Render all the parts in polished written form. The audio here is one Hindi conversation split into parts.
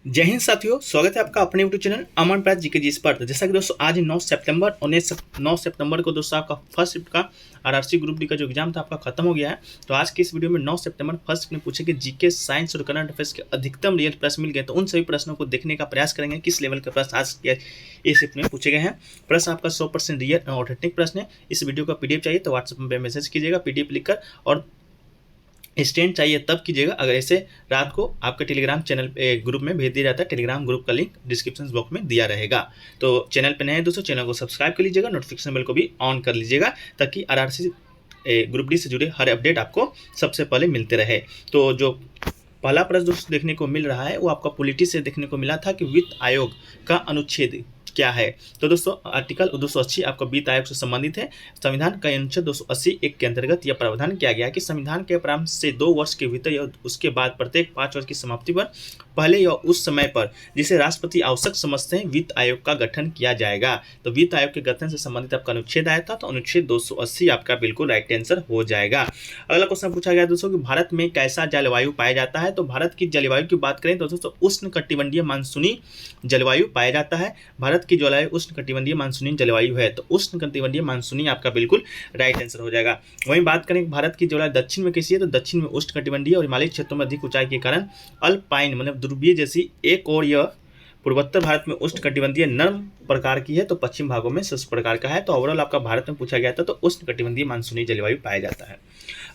जय हिंद साथियों, स्वागत है आपका अपने यूट्यूब चैनल अमन प्राज जी के जी पर। जैसा कि दोस्तों आज 9 सितंबर और 9 सितंबर को दोस्तों आपका फर्स्ट शिफ्ट का आरआरसी ग्रुप डी का जो एग्जाम था आपका खत्म हो गया है। तो आज की इस वीडियो में 9 सितंबर फर्स्ट शिफ्ट में पूछे गए जीके, साइंस और करंट अफेयर्स के अधिकतम रियल प्रश्न मिल गए। तो उन सभी प्रश्नों को देखने का प्रयास करेंगे किस लेवल के प्रश्न आज इस शिफ्ट में पूछे गए हैं। प्रश्न आपका 100% रियल और ऑथेंटिक प्रश्न है। इस वीडियो का पीडीएफ चाहिए तो व्हाट्सएप में मैसेज कीजिएगा पीडीएफ लिखकर, और स्टैंड चाहिए तब कीजिएगा अगर ऐसे रात को आपके टेलीग्राम चैनल ग्रुप में भेज दिया जाता है। टेलीग्राम ग्रुप का लिंक डिस्क्रिप्शन बॉक्स में दिया रहेगा। तो चैनल पे नए हैं दोस्तों, चैनल को सब्सक्राइब कर लीजिएगा, नोटिफिकेशन बेल को भी ऑन कर लीजिएगा ताकि आरआरसी ग्रुप डी से जुड़े हर अपडेट आपको सबसे पहले मिलते रहे। तो जो पहला प्रश्न दोस्तों देखने को मिल रहा है वो आपका पॉलिटी से देखने को मिला था कि वित्त आयोग का अनुच्छेद क्या है। तो दोस्तों आर्टिकल 280 आपका वित्त आयोग से संबंधित है। संविधान का अनुच्छेद 280 एक के अंतर्गत यह प्रावधान किया गया कि संविधान के प्रारंभ से 2 वर्ष के भीतर या उसके बाद प्रत्येक 5 वर्ष की समाप्ति पर पहले या उस समय पर जिसे राष्ट्रपति आवश्यक समझते हैं वित्त आयोग का गठन किया जाएगा। तो वित्त आयोग के गठन से संबंधित आपका अनुच्छेद आया था, तो अनुच्छेद 280 आपका बिल्कुल राइट आंसर हो जाएगा। अगला क्वेश्चन पूछा गया दोस्तों कि भारत में कैसा जलवायु पाया जाता है। तो भारत की जलवायु की बात करें तो दोस्तों उष्ण कटिबंधीय मानसूनी जलवायु पाया जाता है। भारत की जलवायु उष्ण कटिबंधीय मानसूनी जलवायु है, तो उष्ण कटिबंधीय मानसूनी आपका बिल्कुल राइट आंसर हो जाएगा। वहीं बात करें भारत की जलवायु दक्षिण में कैसी है, तो दक्षिण में उष्ण कटिबंधीय और हिमालयी क्षेत्रों में अधिक ऊंचाई के कारण अल्पाइन मतलब ध्रुवीय जैसी एक और यह पूर्वोत्तर भारत में उष्ण कटिबंधीय नर्म प्रकार की है, तो पश्चिम भागों में शुष्क प्रकार का है। तो ओवरऑल आपका भारत में पूछा गया था तो उष्ण कटिबंधीय मानसूनी जलवायु पाया जाता है।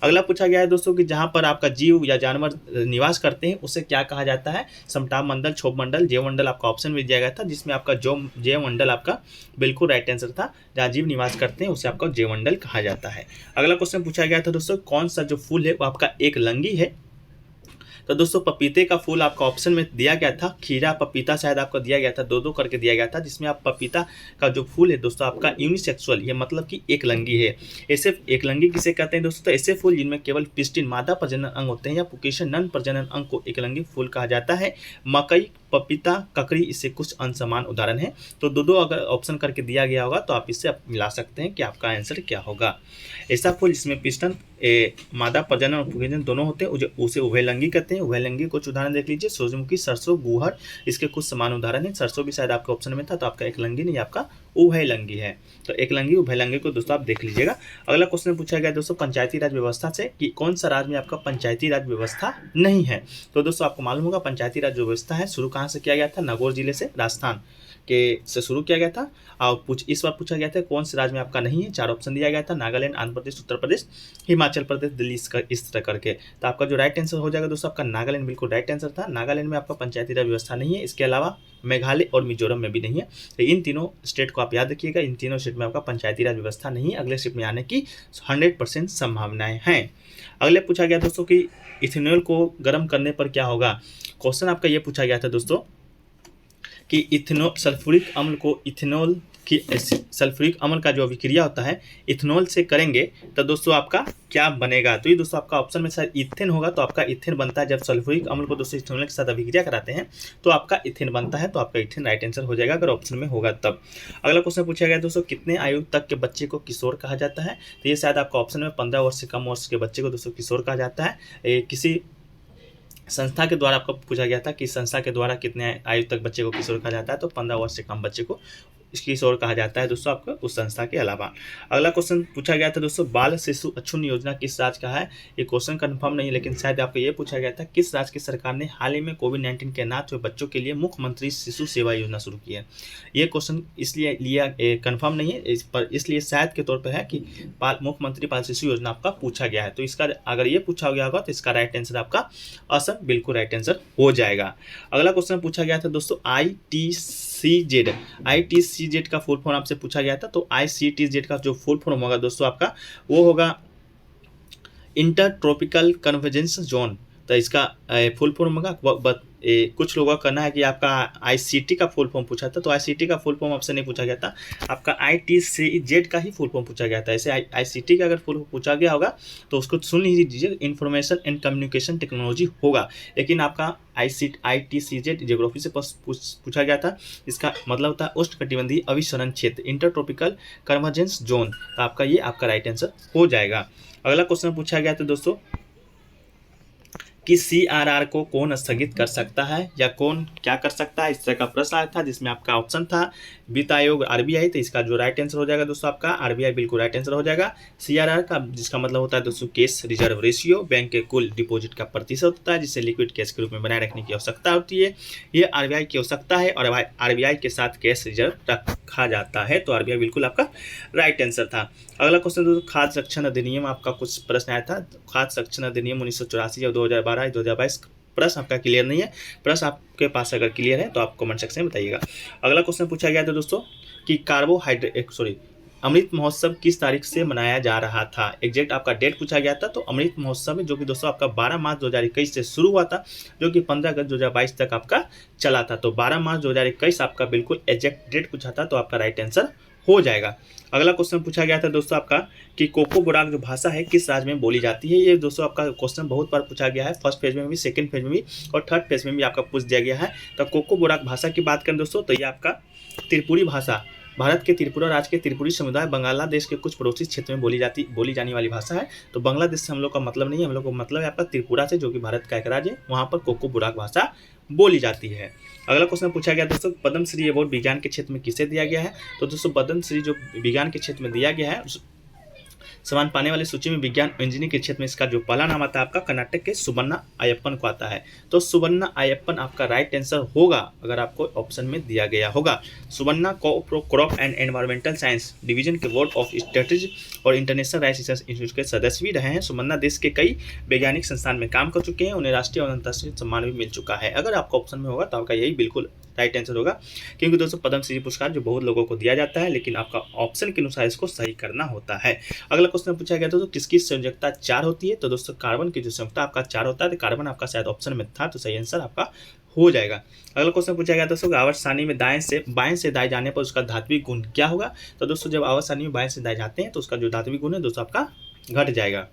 अगला पूछा गया है दोस्तों कि जहां पर आपका जीव या जानवर निवास करते हैं उसे क्या कहा जाता है। समताप मंडल, क्षोभ मंडल, जैव मंडल आपका ऑप्शन मिल जाएगा था, जिसमें आपका जैव मंडल आपका बिल्कुल राइट आंसर था। जहाँ जीव निवास करते हैं उसे आपका जैव मंडल कहा जाता है। अगला क्वेश्चन पूछा गया था दोस्तों कौन सा जो फूल है वो आपका एक लंगी है। तो दोस्तों पपीते का फूल आपका ऑप्शन में दिया गया था, खीरा पपीता शायद आपको दिया गया था, 2-2 करके दिया गया था, जिसमें आप पपीता का जो फूल है दोस्तों आपका यूनिसेक्सुअल, ये मतलब कि एक लंगी है। ऐसे एक लंगी किसे कहते हैं दोस्तों, तो ऐसे फूल जिनमें केवल पिस्टिन मादा प्रजनन अंग होते हैं या पुकेशन नन प्रजनन अंग को एक लंगी फूल कहा जाता है। मकई, पपीता, ककड़ी इससे कुछ अनसमान उदाहरण है। तो 2-2 अगर ऑप्शन करके दिया गया होगा तो आप इससे आप मिला सकते हैं कि आपका आंसर क्या होगा। ऐसा फूल जिसमें पिस्टन मादा प्रजनन और पुकेशन दोनों होते हैं उसे उभयलिंगी कहते हैं। उभयलिंगी कुछ उदाहरण देख लीजिए, सूरजमुखी, सरसों, गुहर, इसके कुछ समान उदाहरण है। सरसों भी शायद आपके ऑप्शन में था, तो आपका एक लंगी नहीं आपका उभयलिंगी है। तो एक लंगी उभयलिंगी को दोस्तों आप देख लीजिएगा। अगला क्वेश्चन पूछा गया दोस्तों पंचायती राज व्यवस्था से कि कौन सा राज्य में आपका पंचायती राज व्यवस्था नहीं है। तो दोस्तों आपको मालूम होगा पंचायती राज व्यवस्था है शुरू कहाँ से किया गया था, नागौर जिले से, राजस्थान के से शुरू किया गया था। और इस बार पूछा गया था कौन से राज्य में आपका नहीं है। 4 ऑप्शन दिया गया था, नागालैंड, आंध्र प्रदेश, उत्तर प्रदेश, हिमाचल प्रदेश, दिल्ली, इस तरह करके। तो आपका जो राइट आंसर हो जाएगा दोस्तों आपका नागालैंड बिल्कुल राइट आंसर था। नागालैंड में आपका पंचायती राज व्यवस्था नहीं है। इसके अलावा मेघालय और मिजोरम में भी नहीं है। तो इन तीनों स्टेट को आप याद रखिएगा, इन तीनों स्टेट में आपका पंचायती राज व्यवस्था नहीं है। अगले स्टेट में आने की 100% संभावनाएं हैं। अगले पूछा गया दोस्तों कि इथेनॉल को गर्म करने पर क्या होगा। क्वेश्चन आपका ये पूछा गया था दोस्तों कि इथेनॉल सल्फ्यूरिक अम्ल को इथेनॉल की सल्फ्यूरिक अम्ल का जो अभिक्रिया होता है इथेनॉल से करेंगे तो दोस्तों आपका क्या बनेगा। तो ये दोस्तों आपका ऑप्शन में शायद इथेन होगा, तो आपका इथेन बनता है। जब सल्फ्यूरिक अम्ल को दोस्तों इथेनॉल के साथ अभिक्रिया कराते हैं तो आपका इथेन बनता है, तो आपका इथेन राइट आंसर हो जाएगा अगर ऑप्शन में होगा तब। अगला क्वेश्चन पूछा गया दोस्तों कितने आयु तक के बच्चे को किशोर कहा जाता है। तो ये शायद आपका ऑप्शन में 15 वर्ष से कम वर्ष के बच्चे को दोस्तों किशोर कहा जाता है। किसी संस्था के द्वारा आपको पूछा गया था कि संस्था के द्वारा कितने आयु तक बच्चे को किशोर कहा जाता है, तो 15 वर्ष से कम बच्चे को किशोर कहा जाता है दोस्तों आपको उस संस्था के अलावा। अगला क्वेश्चन पूछा गया था दोस्तों बाल शिशु अक्षुण्ण योजना किस राज्य का है। ये क्वेश्चन कंफर्म नहीं, लेकिन शायद आपको ये पूछा गया था किस राज्य की सरकार ने हाल ही में कोविड-19 के अनाथ हुए बच्चों के लिए मुख्यमंत्री शिशु सेवा योजना शुरू की है। ये क्वेश्चन इसलिए लिया कंफर्म नहीं है, इस पर इसलिए शायद के तौर पर है कि मुख्यमंत्री बाल शिशु योजना आपका पूछा गया है। तो इसका अगर ये पूछा गया होगा तो इसका राइट आंसर आपका असम बिल्कुल राइट आंसर हो जाएगा। अगला क्वेश्चन पूछा गया था दोस्तों ITCZ का फुल फॉर्म आपसे पूछा गया था। तो ICTZ का जो फुल फॉर्म होगा दोस्तों आपका वो होगा इंटर ट्रॉपिकल कन्वर्जेंस जोन। तो इसका फुल फॉर्म होगा कुछ लोगों का कहना है कि आपका ICT का फुल फॉर्म पूछा था, तो ICT का फुल फॉर्म आपसे नहीं पूछा गया था, आपका ITCZ का ही फुल फॉर्म पूछा गया था। ऐसे ICT का अगर फुल फॉर्म पूछा गया होगा तो उसको सुन लीजिए, इंफॉर्मेशन एंड कम्युनिकेशन टेक्नोलॉजी होगा। लेकिन आपका ITCZ ज्योग्राफी से पूछा गया था, इसका मतलब होता है उष्ण कटिबंधीय अभिसरण क्षेत्र, इंटर ट्रॉपिकल कन्वर्जेंस जोन। तो आपका ये आपका राइट आंसर हो जाएगा। अगला क्वेश्चन पूछा गया था दोस्तों कि सीआरआर को कौन स्थगित कर सकता है या कौन क्या कर सकता है, इस तरह का प्रश्न आया था, जिसमें आपका ऑप्शन था वित्त आयोग आरबीआई। तो इसका जो राइट आंसर हो जाएगा दोस्तों आपका आरबीआई बिल्कुल राइट आंसर हो जाएगा। सीआरआर का जिसका मतलब होता है दोस्तों कैश रिजर्व रेशियो, बैंक के कुल डिपॉजिट का प्रतिशत होता है जिसे लिक्विड कैश के रूप में बनाए रखने की आवश्यकता होती है। ये आरबीआई की आवश्यकता है और आरबीआई के साथ कैश रिजर्व रखा जाता है। तो आरबीआई बिल्कुल आपका राइट आंसर था। अगला क्वेश्चन दोस्तों खाद्य संरक्षण अधिनियम, आपका कुछ प्रश्न आया था। खाद्य संरक्षण अधिनियम 1984 या 2012 2022, प्रश्न आपका क्लियर नहीं है। प्रश्न आपके पास अगर क्लियर है तो आप कमेंट सेक्शन में बताइएगा। अगला क्वेश्चन पूछा गया था दोस्तों कि अमृत महोत्सव किस तारीख से मनाया जा रहा था। एग्जैक्ट आपका डेट पूछा गया था। तो अमृत महोत्सव में जो कि दोस्तों आपका 12 मार्च 2021 से शुरू हुआ था, जो कि 15 अगस्त 2022 तक आपका चला था। तो 12 मार्च 2021 आपका बिल्कुल एग्जैक्ट डेट पूछा था, तो आपका राइट आंसर हो जाएगा। अगला क्वेश्चन पूछा गया था दोस्तों आपका कि कोको बोराक जो भाषा है किस राज्य में बोली जाती है। ये दोस्तों आपका क्वेश्चन बहुत बार पूछा गया है, फर्स्ट पेज में भी, सेकंड पेज में भी और थर्ड पेज में भी आपका पूछ दिया गया है। तो कोको बोराक भाषा की बात करें दोस्तों तो ये आपका त्रिपुरी भाषा, भारत के त्रिपुरा राज्य के त्रिपुरी समुदाय बांग्लादेश के कुछ पड़ोसी क्षेत्र में बोली जाने वाली भाषा है। तो बांग्लादेश से हम लोग का मतलब नहीं है, हम लोग का मतलब है आपका त्रिपुरा से, जो कि भारत का एक राज्य है, वहाँ पर कोको बोराक भाषा बोली जाती है। अगला क्वेश्चन पूछा गया दोस्तों पद्मश्री अवार्ड विज्ञान के क्षेत्र में किसे दिया गया है। तो दोस्तों पद्मश्री जो विज्ञान के क्षेत्र में दिया गया है, सम्मान पाने वाली सूची में विज्ञान इंजीनियरिंग के क्षेत्र में इसका जो पहला नाम आता है आपका कर्नाटक के सुबन्ना अयप्पन को आता है। तो सुबन्ना अयप्पन आपका राइट आंसर होगा अगर आपको ऑप्शन में दिया गया होगा। Subbanna crop and environmental science division के बोर्ड ऑफ स्ट्रेटेजी और इंटरनेशनल राइस रिसर्च इंस्टीट्यूट के सदस्य भी रहे हैं। सुबन्ना देश के कई वैज्ञानिक संस्थान में काम कर चुके हैं, उन्हें राष्ट्रीय और अंतर्राष्ट्रीय सम्मान भी मिल चुका है। अगर आपका ऑप्शन में होगा तो आपका यही बिल्कुल राइट आंसर होगा, क्योंकि दोस्तों पद्मश्री पुरस्कार जो बहुत लोगों को दिया जाता है, लेकिन आपका ऑप्शन के अनुसार इसको सही करना होता है। अगला क्वेश्चन पूछा गया तो किसकी संयोजकता 4 होती है। तो दोस्तों कार्बन की जो संयोजकता आपका 4 होता है, तो कार्बन आपका शायद ऑप्शन में था, तो सही आंसर आपका हो जाएगा। अगला क्वेश्चन पूछा गया दोस्तों आवर्त सारणी में बाएं से दाएं जाने पर उसका धात्विक गुण क्या होगा। तो दोस्तों जब आवर्त सारणी में बाएं से दाएं जाते हैं तो उसका जो धात्विक गुण है दोस्तों आपका घट जाएगा।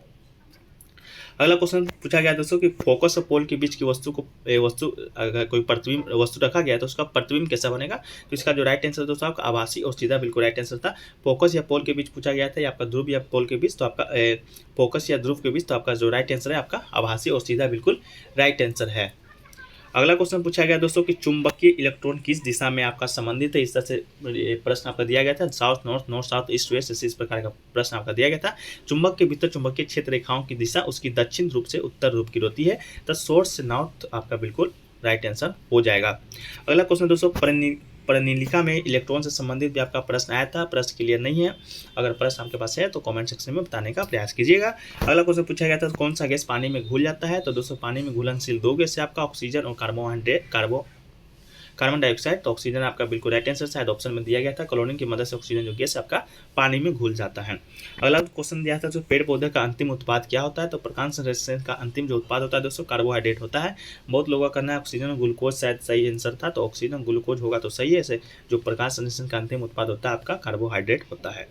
अगला क्वेश्चन पूछा गया दोस्तों कि फोकस और पोल के बीच की वस्तु अगर कोई प्रतिबिंब वस्तु रखा गया है तो उसका प्रतिबिंब कैसा बनेगा। तो इसका जो राइट आंसर दोस्तों आपका आभासी और सीधा बिल्कुल राइट आंसर था। फोकस या पोल के बीच पूछा गया था, या आपका ध्रुव या पोल के बीच, तो आपका फोकस या ध्रुव के बीच, तो आपका जो राइट आंसर है आपका आभासी और सीधा बिल्कुल राइट आंसर है। अगला क्वेश्चन पूछा गया दोस्तों कि चुंबकीय इलेक्ट्रॉन किस दिशा में आपका संबंधित है। इस तरह से प्रश्न आपका दिया गया था, south north, north south, east west, इस प्रकार का प्रश्न आपका दिया गया था। चुंबक के भीतर चुंबकीय क्षेत्र रेखाओं की दिशा उसकी दक्षिण ध्रुव से उत्तर ध्रुव की होती है। तो सोर्स से नॉर्थ आपका बिल्कुल राइट आंसर हो जाएगा। अगला क्वेश्चन दोस्तों परिनिलिका में इलेक्ट्रॉन से संबंधित भी आपका प्रश्न आया था, प्रश्न क्लियर नहीं है। अगर प्रश्न आपके पास है तो कमेंट सेक्शन में बताने का प्रयास कीजिएगा। अगला क्वेश्चन पूछा गया था कौन सा गैस पानी में घुल जाता है। तो दोस्तों पानी में घुलनशील 2 गैस है आपका ऑक्सीजन और कार्बन डाइऑक्साइड। तो ऑक्सीजन आपका बिल्कुल राइट आंसर शायद ऑप्शन में दिया गया था। क्लोरीन की मदद से ऑक्सीजन जो गैस आपका पानी में घुल जाता है। अगला क्वेश्चन दिया था जो पेड़ पौधे का अंतिम उत्पाद क्या होता है। तो प्रकाश संश्लेषण का अंतिम जो उत्पाद होता है दोस्तों कार्बोहाइड्रेट होता है। बहुत लोगों का कहना है ऑक्सीजन और ग्लूकोज शायद सही आंसर था, तो ऑक्सीजन ग्लूकोज होगा तो सही है। ऐसे जो प्रकाश संश्लेषण का अंतिम उत्पाद होता है आपका कार्बोहाइड्रेट होता है।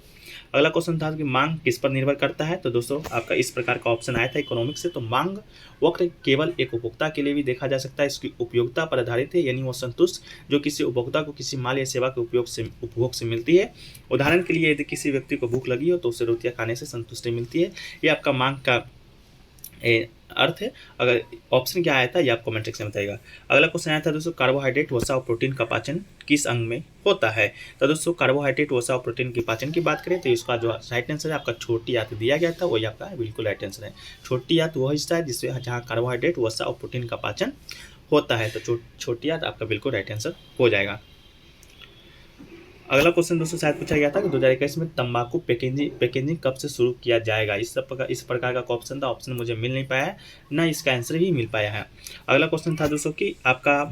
अगला क्वेश्चन था कि मांग किस पर निर्भर करता है। तो दोस्तों आपका इस प्रकार का ऑप्शन आया था इकोनॉमिक्स से। तो मांग वक्र केवल एक उपभोक्ता के लिए भी देखा जा सकता है, इसकी उपयोगिता पर आधारित है, यानी वो संतुष्ट जो किसी उपभोक्ता को किसी माल या सेवा के उपभोग से मिलती है। उदाहरण के लिए यदि किसी व्यक्ति को भूख लगी हो तो उसे रोटियां खाने से संतुष्टि मिलती है। ये आपका मांग का अर्थ है। अगर ऑप्शन क्या आया था ये आप कमेंट सेक्शन में बताइएगा। अगला क्वेश्चन आया था दोस्तों कार्बोहाइड्रेट, वसा और प्रोटीन का पाचन किस अंग में होता है। तो दोस्तों कार्बोहाइड्रेट, वसा और प्रोटीन के पाचन की बात करें तो इसका जो राइट आंसर है आपका छोटी आंत दिया गया था, वही आपका बिल्कुल राइट आंसर है। छोटी आंत वह हिस्सा है जिससे जहाँ कार्बोहाइड्रेट, वसा और प्रोटीन का पाचन होता है। तो छोटी आंत आपका बिल्कुल राइट आंसर हो जाएगा। अगला क्वेश्चन दोस्तों शायद पूछा गया था कि 2021 में तंबाकू पैकेजिंग कब से शुरू किया जाएगा। इस प्रकार का ऑप्शन था, ऑप्शन मुझे मिल नहीं पाया है, ना इसका आंसर भी मिल पाया है। अगला क्वेश्चन था दोस्तों कि आपका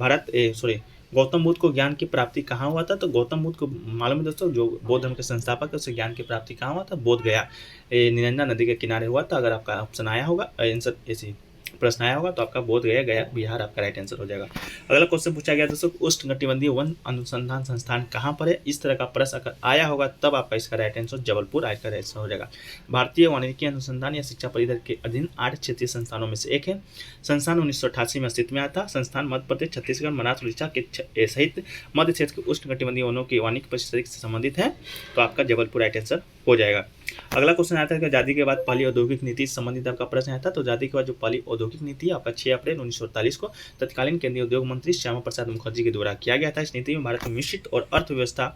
गौतम बुद्ध को ज्ञान की प्राप्ति कहाँ हुआ था। तो गौतम बुद्ध को मालूम है दोस्तों जो बौद्ध धर्म के संस्थापक है, उसे ज्ञान की प्राप्ति कहाँ हुआ था, बोध गया निरंजन नदी के किनारे हुआ था। अगर आपका ऑप्शन आया होगा आंसर ऐसे प्रश्न आया होगा तो आपका बोध गया बिहार आपका राइट आंसर हो जाएगा। अगला क्वेश्चन पूछा गया दोस्तों उष्णकटिबंधीय वन अनुसंधान संस्थान कहाँ पर है। इस तरह का प्रश्न अगर आया होगा तब आपका इसका राइट आंसर जबलपुर का राइट आंसर हो जाएगा। भारतीय वानिकी अनुसंधान या शिक्षा परिषद के अधीन 8 क्षेत्रीय संस्थानों में से एक है। संस्थान 1988 में अस्तित्व में आया था। संस्थान मध्य प्रदेश, छत्तीसगढ़, महाराष्ट्र, उड़ीसा के सहित मध्य क्षेत्र के उष्णकटिबंधीय वनों की वानिकी परिस्थिति से संबंधित है। तो आपका जबलपुर राइट आंसर हो जाएगा। अगला क्वेश्चन आता है कि आज़ादी के बाद पहली औद्योगिक नीति से संबंधित आपका प्रश्न आता है। तो आज़ादी के बाद जो पहली औद्योगिक नीति है आपका 6 अप्रैल 1948 को तत्कालीन केंद्रीय उद्योग मंत्री श्यामा प्रसाद मुखर्जी के द्वारा किया गया था। इस नीति में भारत में मिश्रित और अर्थव्यवस्था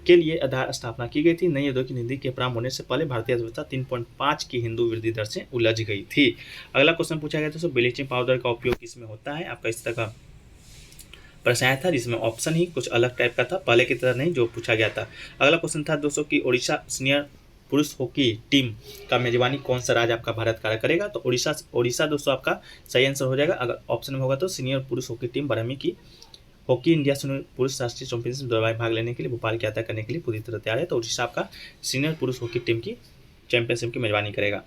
के लिए आधार स्थापना की गई थी। नई औद्योगिक नीति के प्रारंभ होने से पहले भारतीय अर्थव्यवस्था 3.5 की हिंदू वृद्धि दर से उलझ गई थी। अगला क्वेश्चन पूछा गया था ब्लीचिंग पाउडर का उपयोग किसमें होता है। आपका इस तरह का प्रश्न आया था जिसमें ऑप्शन ही कुछ अलग टाइप का था, पहले की तरह नहीं जो पूछा गया था। अगला क्वेश्चन था दोस्तों की ओडिशा सीनियर पुरुष हॉकी टीम का मेजबानी कौन सा राज्य आपका भारत कार्य करेगा। तो ओडिशा दोस्तों आपका सही आंसर हो जाएगा। अगर ऑप्शन में होगा तो सीनियर पुरुष हॉकी टीम बरहमी की हॉकी इंडिया सीनियर पुरुष राष्ट्रीय चैंपियनशिप में भाग लेने के लिए भोपाल की यात्रा करने के लिए पूरी तरह तैयार है। तो ओडिशा आपका सीनियर पुरुष हॉकी टीम की चैंपियनशिप की मेजबानी करेगा।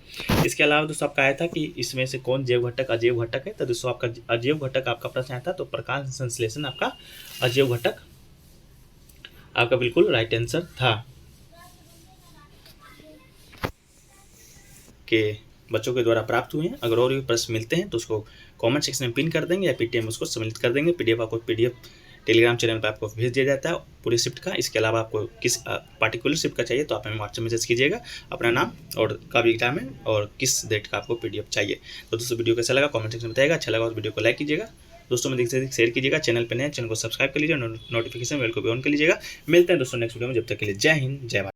इसके अलावा दोस्तों आपका आया था कि इसमें से कौन जैव घटक अजैव घटक है। तो दोस्तों आपका अजैव घटक आपका प्रश्न आया था, तो प्रकाश संश्लेषण आपका अजैव घटक आपका बिल्कुल राइट आंसर था। के बच्चों के द्वारा प्राप्त हुए हैं। अगर और भी प्रश्न मिलते हैं तो उसको कमेंट सेक्शन में पिन कर देंगे या पीटीएम उसको सम्मिलित कर देंगे। पीडीएफ आपको टेलीग्राम चैनल पर आपको भेज दिया जाता है पूरी शिफ्ट का। इसके अलावा आपको किस पार्टिकुलर शिफ्ट का चाहिए तो आप हमें व्हाट्सएप मैसेज कीजिएगा अपना नाम और का भी टाइम है और किस डेट का आपको पीडीएफ चाहिए। तो दोस्तों वीडियो कैसा लगा कमेंट सेक्शन में बताइएगा। अच्छा लगा तो वीडियो को लाइक कीजिएगा, दोस्तों में देख सकते शेयर कीजिएगा। चैनल पर नए चैनल को सब्सक्राइब कर लीजिए, नोटिफिकेशन बेल को भी ऑन कर लीजिएगा। मिलते हैं दोस्तों नेक्स्ट वीडियो में, जब तक के लिए जय हिंद जय भारत।